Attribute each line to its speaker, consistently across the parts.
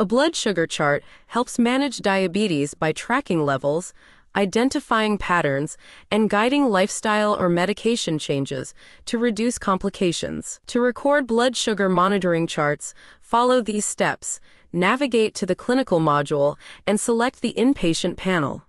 Speaker 1: A blood sugar chart helps manage diabetes by tracking levels, identifying patterns, and guiding lifestyle or medication changes to reduce complications. To record blood sugar monitoring charts, follow these steps. Navigate to the clinical module and select the inpatient panel.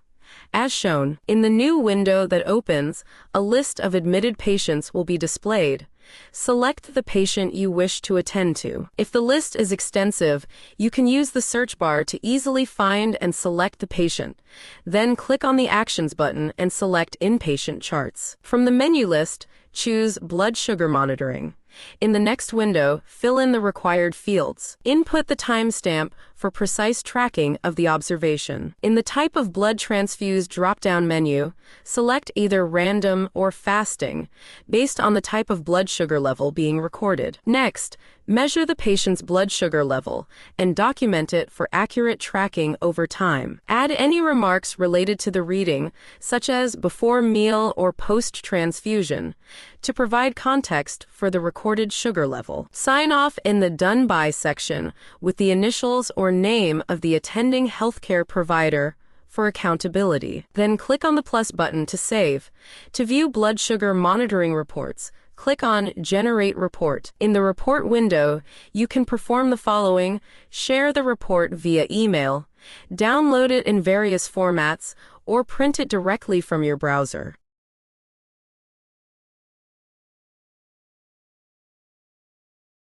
Speaker 1: As shown, in the new window that opens, a list of admitted patients will be displayed. Select the patient you wish to attend to. If the list is extensive, you can use the search bar to easily find and select the patient. Then click on the Actions button and select Inpatient Charts. From the menu list, choose Blood Sugar Monitoring. In the next window, fill in the required fields. Input the timestamp for precise tracking of the observation. In the Type of Blood Transfused drop-down menu, select either Random or Fasting, based on the type of blood sugar level being recorded. Next, measure the patient's blood sugar level and document it for accurate tracking over time. Add any remarks related to the reading, such as before meal or post-transfusion, to provide context for the recorded sugar level. Sign off in the Done By section with the initials or name of the attending healthcare provider for accountability. Then click on the plus button to save. To view blood sugar monitoring reports, click on Generate Report. In the report window, you can perform the following: share the report via email, download it in various formats, or print it directly from your browser.